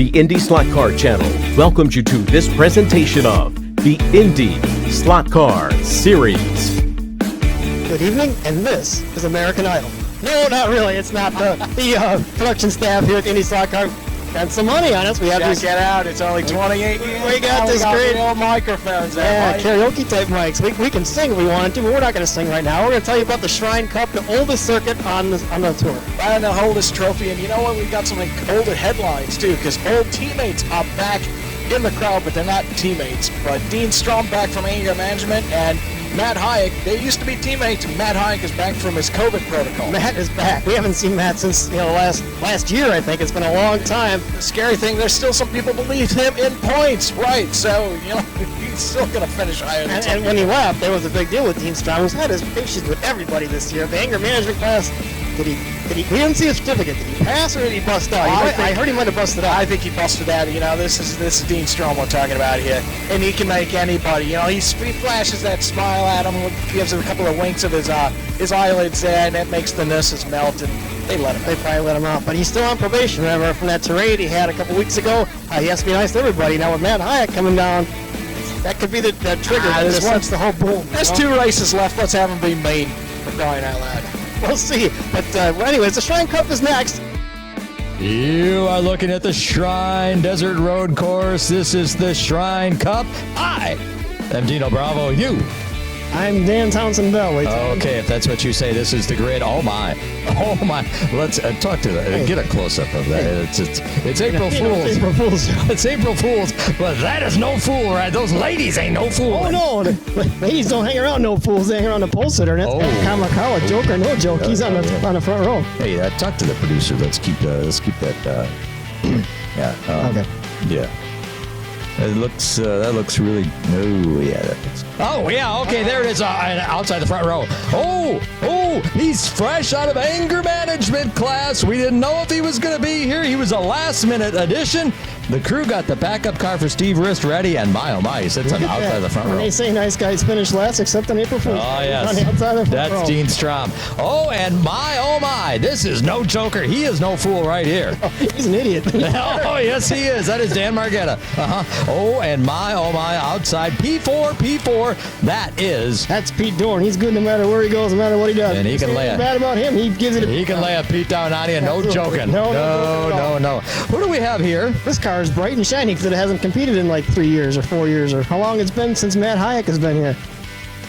The IndySlotCar channel welcomes you to this presentation of the IndySlotCar Series. Good evening, and this is American Idol. No, not really. It's not the production staff here at IndySlotCar. Got some money on us. We have Get out. It's only 28 years. We got this great real microphones there, karaoke type mics. We can sing if we wanted to, but we're not going to sing right now. We're going to tell you about the Shrine Cup, the oldest circuit on the tour. And the oldest trophy. And you know what? We've got some older headlines, too, because old teammates are back in the crowd, but they're not teammates. But Dean Strom back from anger management, and Matt Hayek, they used to be teammates, and Matt Hayek is back from his COVID protocol. Matt is back. We haven't seen Matt since last year, I think. It's been a long time. The scary thing, there's still some people believe him in points, right? So, he's still going to finish higher than And when he left, there was a big deal with Dean Strom, who's had his issues with everybody this year. The anger management class, we didn't see a certificate. Did he pass or did he bust out? I heard he might have busted out. I think he busted out. This is Dean Strom we're talking about here, and he can make anybody. He flashes that smile at him, gives him a couple of winks of his eyelids there, and that makes the nurses melt, and they probably let him out. But he's still on probation. Remember from that tirade he had a couple weeks ago? He has to be nice to everybody. Now with Matt Hayek coming down, that could be the trigger. That's the whole boom. There's 2 races left. Let's have him be mean, for crying out loud. We'll see. But anyways, the Shrine Cup is next. You are looking at the Shrine Desert Road Course. This is the Shrine Cup. I am Dino Bravo. You. I'm Dan Townsend Bell. Okay, if that's what you say, this is the grid. Oh my. Let's talk to that. Get a close-up of that. It's April Fool's. It's April Fool's. It's April Fool's, but that is no fool, right? Those ladies ain't no fool. Oh no, the ladies don't hang around no fools. They hang around the pole sitter. And that's Kamakawa, joke or no joke. He's on the front row. Hey, talk to the producer. Let's keep that. Yeah. Okay. Yeah. It looks. That looks really. Oh yeah. That looks. Oh yeah. Okay. There it is. Outside the front row. Oh. He's fresh out of anger management class. We didn't know if he was going to be here. He was a last-minute addition. The crew got the backup car for Steve Rist ready, and my oh my, he sits on the outside of the front row. They say nice guys finish last, except on April Fool's. Oh yes. On the outside of the front row. That's Dean Strom. Oh, and my oh my, this is no joker. He is no fool right here. Oh, he's an idiot. Oh yes, he is. That is Dan Margetta. Oh, and my oh my, outside P4. That's Pete Dorn. He's good no matter where he goes, no matter what he does. And he can lay bad about him. He gives it. He can lay a Pete down on you. No joking. No. What do we have here? This car is bright and shiny because it hasn't competed in like 3 years or 4 years or how long it's been since Matt Hayek has been here.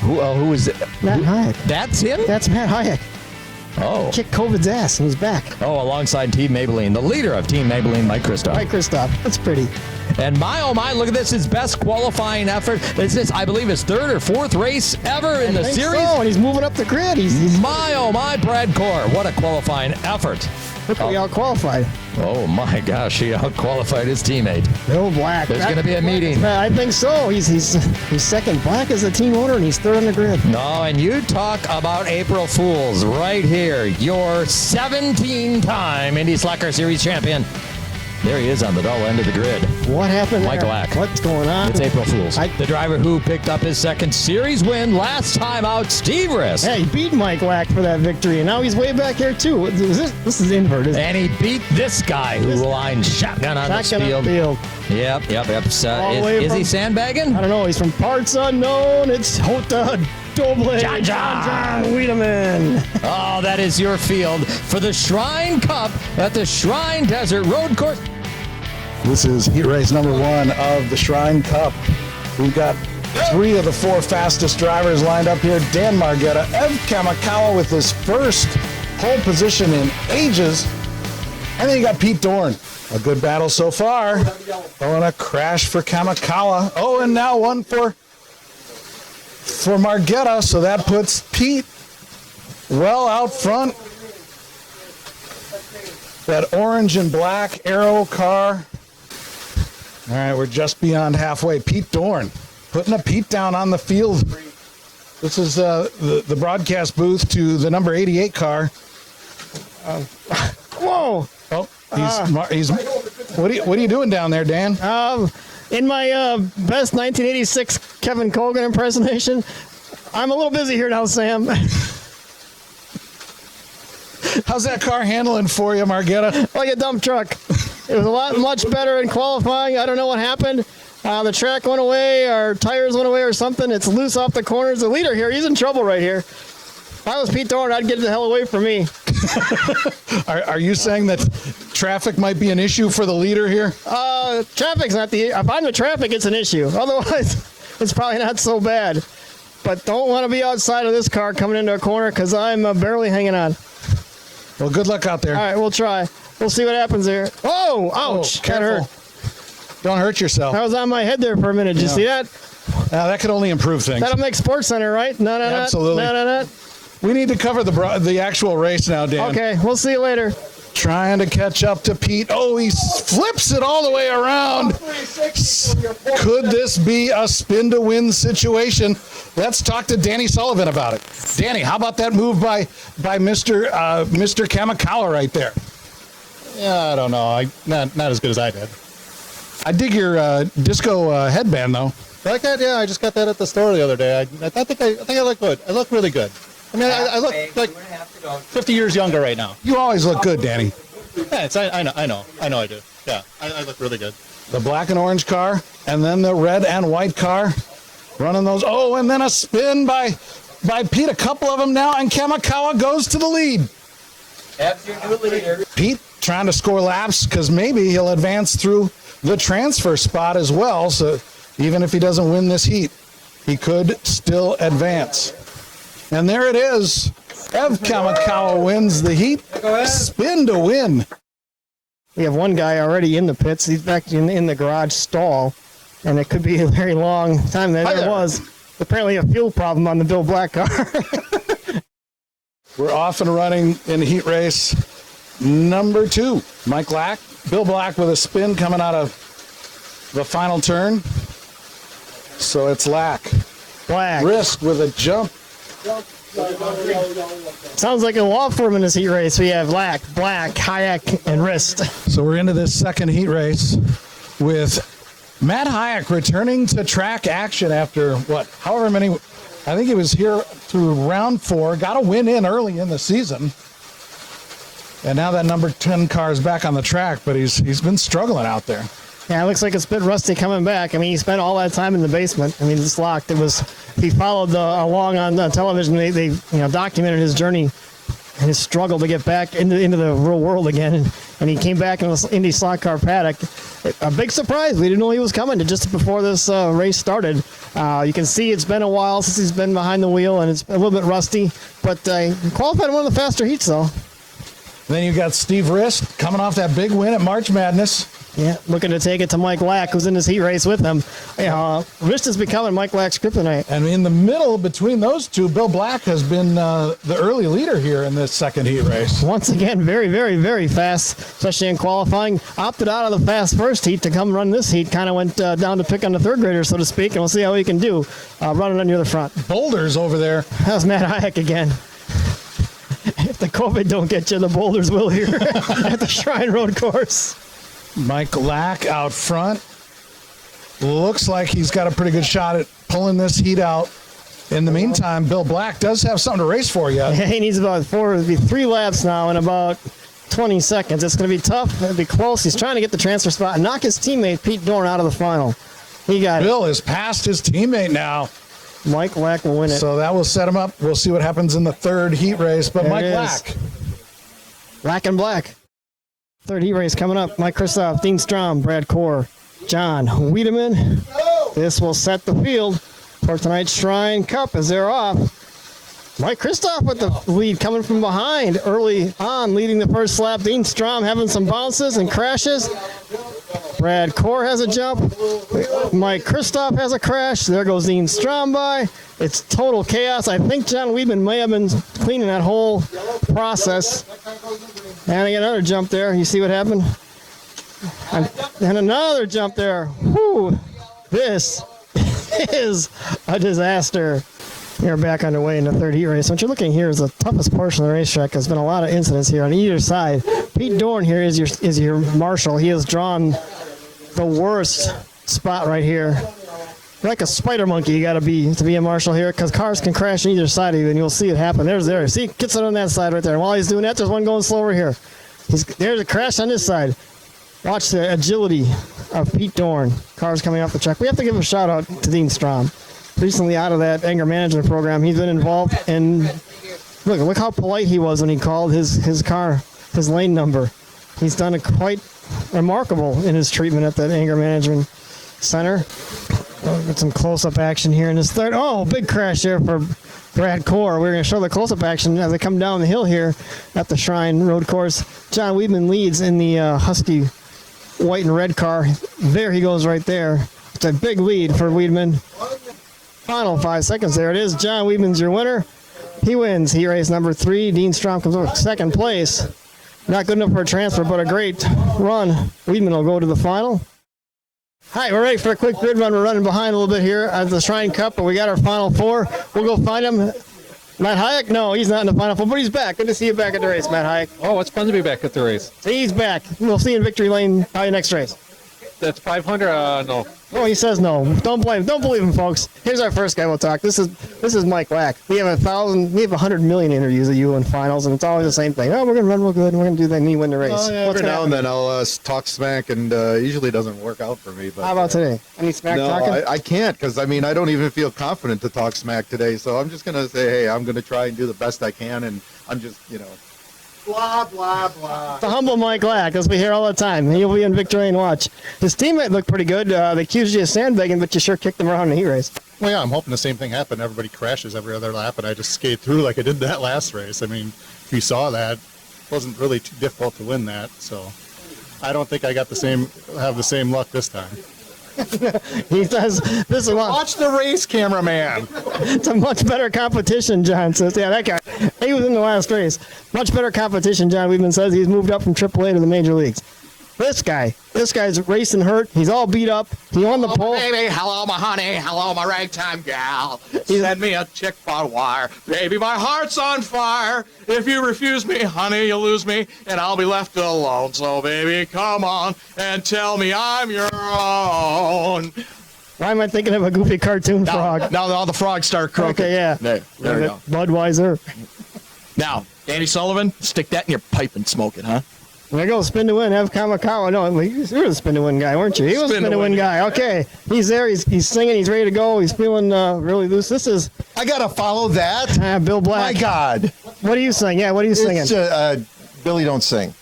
Who is it? Matt Hayek. That's him? That's Matt Hayek. Oh. Kicked COVID's ass and he's back. Oh, alongside Team Maybelline, the leader of Team Maybelline, Mike Kristoff. That's pretty. And my oh my, look at this, his best qualifying effort. This is, I believe, his 3rd or 4th race ever in the series. So, and he's moving up the grid. My oh my, Brad Core, what a qualifying effort. Look how he out-qualified. Oh my gosh, he out-qualified his teammate. Bill Black. There's going to be a meeting. I think so. He's second. Black is the team owner, and he's 3rd on the grid. No, and you talk about April Fools right here. Your 17-time IndySlotCar Series champion. There he is on the dull end of the grid. What happened Mike there? Lack. What's going on? It's April Fools. The driver who picked up his 2nd series win last time out, Steve Rist. Yeah, he beat Mike Lack for that victory, and now he's way back here, too. This is invert, isn't it? And he beat this guy who lined shotgun on the field. Yep. Is he sandbagging? I don't know. He's from parts unknown. It's Hota Doble. John Wiedemann. Oh, that is your field for the Shrine Cup at the Shrine Desert Road Course. This is heat race number 1 of the Shrine Cup. We've got 3 of the 4 fastest drivers lined up here. Dan Margetta, Ev Kamakawa with his first pole position in ages. And then you got Pete Dorn. A good battle so far. Oh, and a crash for Kamakawa. Oh, and now one for Margetta. So that puts Pete well out front. That orange and black Aero car. All right, we're just beyond halfway. Pete Dorn putting a Pete down on the field. This is the broadcast booth to the number 88 car. Whoa! Oh, he's what are you doing down there, Dan? In my best 1986 Kevin Colgan impersonation, I'm a little busy here now, Sam. How's that car handling for you, Margetta? Like a dump truck. It was a lot much better in qualifying. I don't know what happened. The track went away, our tires went away or something. It's loose off the corners. The leader here, he's in trouble right here. If I was Pete Thorne, I'd get the hell away from me. Are you saying that traffic might be an issue for the leader here? Traffic's not the. If I'm the traffic, it's an issue. Otherwise, it's probably not so bad. But don't want to be outside of this car coming into a corner because I'm barely hanging on. Well, good luck out there. All right, we'll try. We'll see what happens here. Oh, ouch! Oh, careful. That hurt. Don't hurt yourself. That was on my head there for a minute. Did you see that? That could only improve things. That'll make Sports Center, right? No, Absolutely. No. We need to cover the actual race now, Dan. Okay, we'll see you later. Trying to catch up to Pete. Oh, he flips it all the way around. Could this be a spin to win situation? Let's talk to Danny Sullivan about it. Danny, how about that move by Mr. Kamikawa right there? Yeah, I don't know. Not as good as I did. I dig your disco headband though. Like that? Yeah, I just got that at the store the other day. I think I look good. I look really good. I mean, I look like 50 years younger right now. You always look good, Danny. Yeah, I know I do. Yeah, I look really good. The black and orange car, and then the red and white car, running those. Oh, and then a spin by Pete. A couple of them now, and Kamikawa goes to the lead. That's your new leader. Pete trying to score laps because maybe he'll advance through the transfer spot as well. So even if he doesn't win this heat, he could still advance. And there it is. Ev Kamikawa wins the heat. Spin to win. We have one guy already in the pits. He's back in the garage stall, and it could be a very long time. There was apparently a fuel problem on the Bill Black car. We're off and running in heat race number 2. Bill Black with a spin coming out of the final turn. So it's Black. Risk with a jump. Sounds like a law firm in this heat race. We have Black, Hayek, and Wrist. So we're into this second heat race with Matt Hayek returning to track action after however many. I think he was here through round 4, got a win in early in the season. And now that number 10 car is back on the track, but he's been struggling out there. Yeah, it looks like it's a bit rusty coming back. I mean, he spent all that time in the basement. I mean, it's locked. He followed along on television. They documented his journey and his struggle to get back into the real world again. And he came back in the IndySlotCar paddock. A big surprise. We didn't know he was coming just before this race started. You can see it's been a while since he's been behind the wheel, and it's a little bit rusty. But he qualified in one of the faster heats, though. Then you got Steve Rist coming off that big win at March Madness. Yeah, looking to take it to Mike Lack, who's in this heat race with him. Rist is becoming Mike Lack's kryptonite. And in the middle between those two, Bill Black has been the early leader here in this second heat race. Once again, very, very, very fast, especially in qualifying. Opted out of the fast first heat to come run this heat. Kind of went down to pick on the third grader, so to speak, and we'll see how he can do running on near the front. Boulders over there. That's Matt Hayek again. If the COVID don't get you, the boulders will here at the Shrine Road course. Mike Lack out front. Looks like he's got a pretty good shot at pulling this heat out. In the meantime, Bill Black does have something to race for yet. Yeah, he needs about 3 laps now in about 20 seconds. It's going to be tough. It'll be close. He's trying to get the transfer spot and knock his teammate Pete Dorn out of the final. He got Bill has passed his teammate now. Mike Lack will win it. So that will set him up. We'll see what happens in the third heat race. But Mike Lack. Lack and Black. Third heat race coming up. Mike Kristoff, Dean Strom, Brad Core, John Wiedemann. This will set the field for tonight's Shrine Cup as they're off. Mike Kristoff with the lead coming from behind early on, leading the first lap. Dean Strom having some bounces and crashes. Brad Core has a jump. Mike Kristoff has a crash. There goes Dean Strom by. It's total chaos. I think John Wiedemann may have been cleaning that whole process. And I get another jump there. You see what happened? And another jump there. Whew. This is a disaster. We're back underway in the third heat race. What you're looking here is the toughest portion of the racetrack. There's been a lot of incidents here on either side. Pete Dorn here is your marshal. He has drawn the worst spot right here. Like a spider monkey, you got to be a marshal here because cars can crash on either side of you, and you'll see it happen. There. See, gets it on that side right there. And while he's doing that, there's one going slower here. There's a crash on this side. Watch the agility of Pete Dorn. Cars coming off the track. We have to give a shout out to Dean Strom. Recently out of that anger management program, he's been involved in. Look how polite he was when he called his car, his lane number. He's done it quite remarkable in his treatment at that anger management center. Get some close-up action here in this third. Oh, big crash there for Brad Core. We're going to show the close-up action as they come down the hill here at the Shrine Road Course. John Weidman leads in the Husky white and red car. There he goes right there. It's a big lead for Weidman. Final 5 seconds. There it is. John Weidman's your winner. He wins. He race number 3. Dean Strom comes over second place. Not good enough for a transfer, but a great run. Weidman will go to the final. All right, we're ready for a quick grid run. We're running behind a little bit here at the Shrine Cup, but we got our final 4. We'll go find him. Matt Hayek? No, he's not in the final 4, but he's back. Good to see you back at the race, Matt Hayek. Oh, it's fun to be back at the race. He's back. We'll see you in victory lane next race. That's 500. No. Oh, he says no. Don't believe him, folks. Here's our first guy we'll talk. This is Mike Lack. We have 100 million interviews of you in finals, and it's always the same thing. Oh, we're gonna run real good, and we're gonna do that, and you win the race. Yeah, every now and then I'll talk smack, and usually doesn't work out for me. But how about today? Any smack talking? No, I can't, because I don't even feel confident to talk smack today. So I'm just gonna say, hey, I'm gonna try and do the best I can, and I'm just, blah, blah, blah. The humble Mike Lack, as we hear all the time. He'll be in victory lane watch. His teammate looked pretty good. They accused you of sandbagging, but you sure kicked them around in the heat race. Well, yeah, I'm hoping the same thing happened. Everybody crashes every other lap, and I just skate through like I did that last race. If you saw that, it wasn't really too difficult to win that. So I don't think I have the same luck this time. He does. This is Watch the race, cameraman. It's a much better competition, John says. Yeah, that guy. He was in the last race. Much better competition, John Weidman says. He's moved up from AAA to the major leagues. This guy's racing hurt. He's all beat up. He won the pole. Baby, hello, my honey. Hello, my ragtime gal. Send me a chick by wire. Baby, my heart's on fire. If you refuse me, honey, you'll lose me, and I'll be left alone. So, baby, come on and tell me I'm your own. Why am I thinking of a goofy cartoon frog? Now all the frogs start croaking. Okay, yeah. There we go. Budweiser. Now, Danny Sullivan, stick that in your pipe and smoke it, huh? There goes spin to win. Ev Kamakawa. No, you were the spin to win guy, weren't you? He was the spin to win guy. Okay, he's there. He's singing. He's ready to go. He's feeling really loose. This is. I gotta follow that. Bill Black. My God. What are you singing? Yeah, what are you singing? It's, Billy don't sing.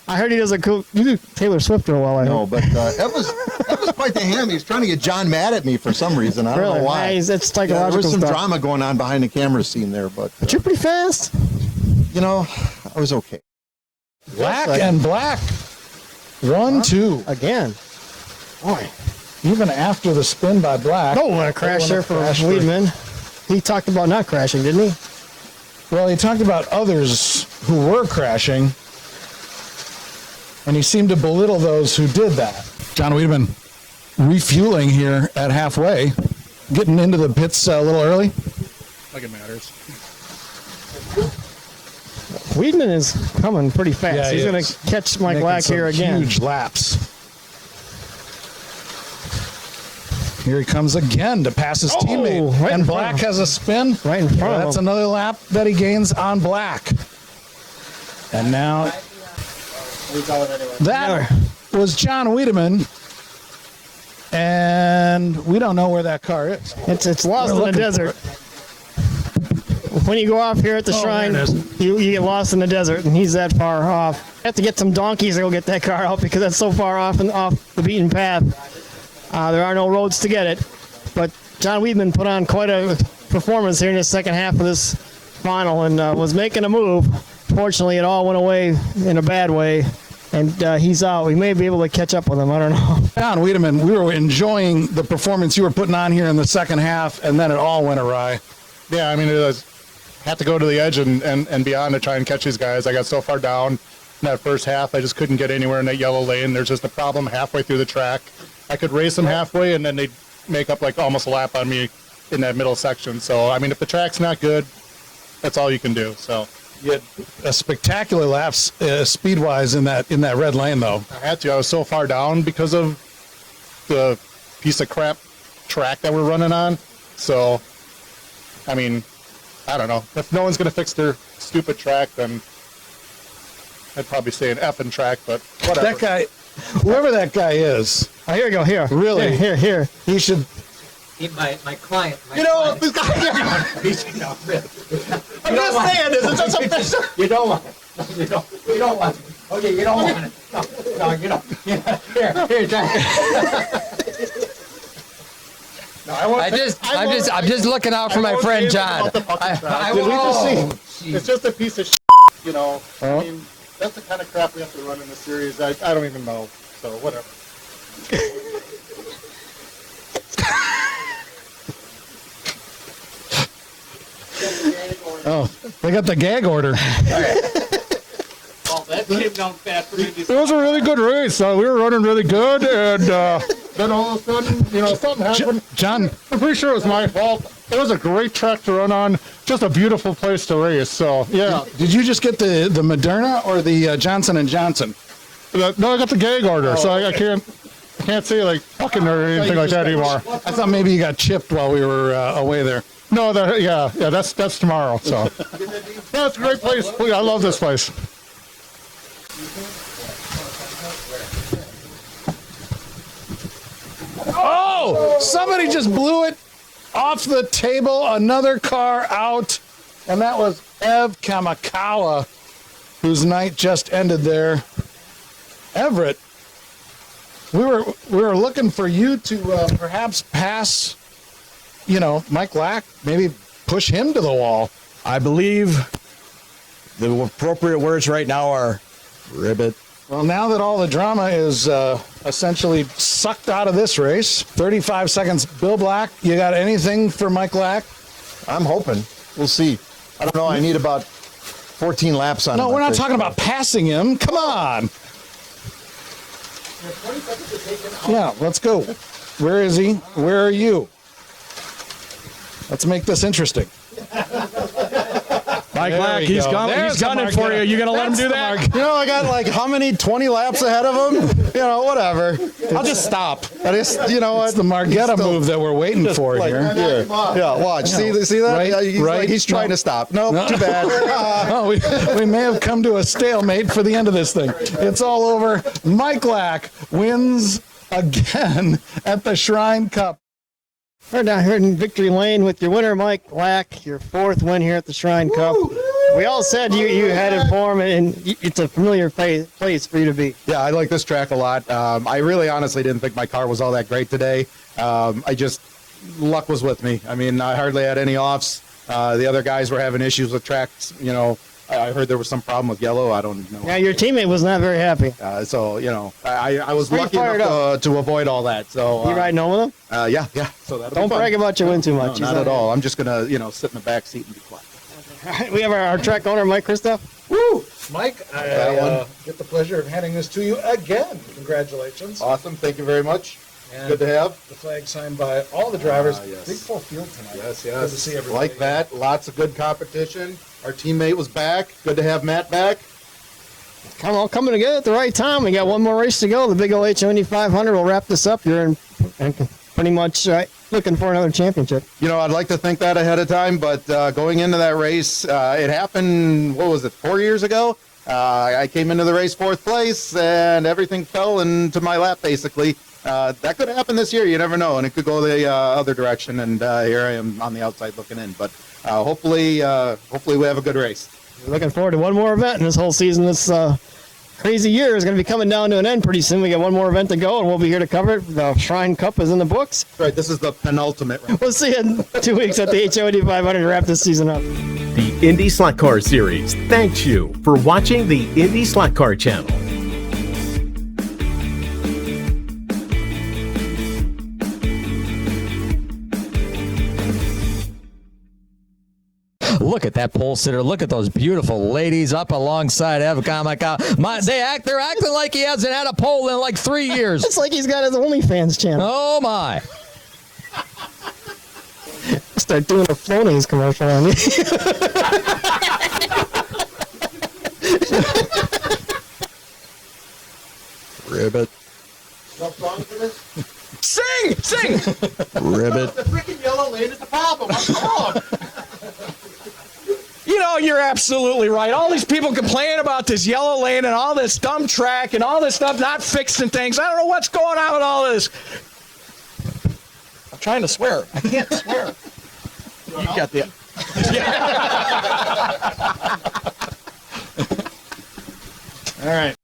I heard he does a cool. You do Taylor Swift real well. No, but that was quite the ham. He was trying to get John mad at me for some reason. I don't know why. Yeah, it's psychological there was some stuff. drama going on behind the camera scene there, but you're pretty fast. I was okay. Black and black. 1-2. Again. Boy, even after the spin by Black. Oh, what a crash there for Weidman. He talked about not crashing, didn't he? Well, he talked about others who were crashing, and he seemed to belittle those who did that. John Weidman refueling here at halfway, getting into the pits a little early. Like it matters. Weidman is coming pretty fast. Yeah, He's going to catch Mike Black here again. Huge laps. Here he comes again to pass his teammate. Right and Black has a spin. Right in front of him. That's another lap that he gains on Black. And now that was John Weidman. And we don't know where that car is. It's lost in the desert. When you go off here at the Shrine, you get lost in the desert, and he's that far off. You have to get some donkeys to go get that car out because that's so far off the beaten path. There are no roads to get it. But John Weidman put on quite a performance here in the second half of this final and was making a move. Fortunately, it all went away in a bad way, and he's out. We may be able to catch up with him. I don't know. John Weidman, we were enjoying the performance you were putting on here in the second half, and then it all went awry. Yeah, it was. Had to go to the edge and beyond to try and catch these guys. I got so far down in that first half, I just couldn't get anywhere in that yellow lane. There's just a problem halfway through the track. I could race them halfway, and then they'd make up like almost a lap on me in that middle section. So, if the track's not good, that's all you can do. So, You had a spectacular laps speed-wise in that red lane, though. I had to. I was so far down because of the piece of crap track that we're running on. So, I don't know. If no one's going to fix their stupid track, then I'd probably say an effing track, but whatever. Whoever that guy is, Oh, here we go. Here. Really? Here. he should. My client. You know, this guy. I'm just saying this. It's just official. You don't want it. You don't want it. Okay, you don't want it. No, you don't. Yeah, here, I'm just looking out for my friend John. Did we just see? It's just a piece of shit, you know. I mean, that's the kind of crap we have to run in the series. I don't even know. So whatever. Oh, they got the gag order. It was a really good race. We were running really good, and then all of a sudden, you know, something happened. John, I'm pretty sure it was my fault. It was a great track to run on, just a beautiful place to race. So yeah. did you just get the Moderna or the Johnson and Johnson? No, I got the gag order, so I can't say like fucking or anything like that anymore. I thought maybe you got chipped while we were away there. No, that's tomorrow. So that's a great place. I love this place. Oh, somebody just blew it off the table. Another car out, and that was Ev Kamakawa, whose night just ended there. Everett, we were looking for you to perhaps pass, you know, Mike Lack, maybe push him to the wall. I believe the appropriate words right now are ribbit. Well, now that all the drama is essentially sucked out of this race, 35 seconds. Bill Black, you got anything for Mike Lack? I'm hoping. We'll see. I don't know. I need about 14 laps on No, him. we're not talking about passing him. Come on. Yeah, let's go. Where is he? Where are you? Let's make this interesting. Mike There Lack, we he's go. gunning There's the for you. Margetta. You gonna let him do That's that? the You know, I got like how many 20 laps ahead of him? You know, whatever. I'll just stop. I just, you know, It's the Margetta move that we're waiting for like, here. Yeah, watch. See that? Right, He's, right. like, he's trying to stop. Nope, too bad. Oh, we may have come to a stalemate for the end of this thing. It's all over. Mike Lack wins again at the Shrine Cup. We're down here in Victory Lane with your winner, Mike Lack, your fourth win here at the Shrine Cup. We all said you had it for him, and it's a familiar place for you to be. Yeah, I like this track a lot. I really honestly didn't think my car was all that great today. Luck was with me. I mean, I hardly had any offs. The other guys were having issues with tracks. You know, I heard there was some problem with yellow. I don't know. Yeah, your teammate was not very happy. So, you know, I was Pretty lucky fired enough to avoid all that. So, You riding home with him? yeah. So that'll Don't be fun. brag about your win too much. No, not at all. I'm just going to, you know, sit in the back seat and be quiet. All right, we have our track owner, Mike Christoph. Woo! Mike, I get the pleasure of handing this to you again. Congratulations. Awesome. Thank you very much. And Good to have. the flag signed by all the drivers. Yes. Big full field tonight. Yes. Good to see everybody. Like that. Lots of good competition. Our teammate was back. Good to have Matt back. Coming together at the right time. We got one more race to go. The big old HO Indy 500 will wrap this up. You're in pretty much looking for another championship. You know, I'd like to think that ahead of time, but going into that race, it happened, 4 years ago? I came into the race fourth place, and everything fell into my lap, basically. That could happen this year. You never know, and it could go the other direction, and here I am on the outside looking in. But hopefully we have a good race. We're looking forward to one more event in this whole season. This crazy year is going to be coming down to an end pretty soon. We got one more event to go, and we'll be here to cover it. The Shrine Cup is in the books. Right, this is the penultimate round. We'll see you in 2 weeks at the HO Indy 500 to wrap this season up. The IndySlotCar series thanks you for watching the IndySlotCar channel. Look at that pole sitter. Look at those beautiful ladies up alongside Ev Kamakawa. They're acting like he hasn't had a pole in like 3 years. It's like he's got his OnlyFans channel. Oh, my. Start doing a Flonase commercial on you. Ribbit. Sing! Ribbit. The freaking yellow lane is the problem. What's wrong? You know, you're absolutely right. All these people complaining about this yellow lane and all this dumb track and all this stuff not fixing things. I don't know what's going on with all this. I'm trying to swear. I can't swear. You got the... Yeah. All right.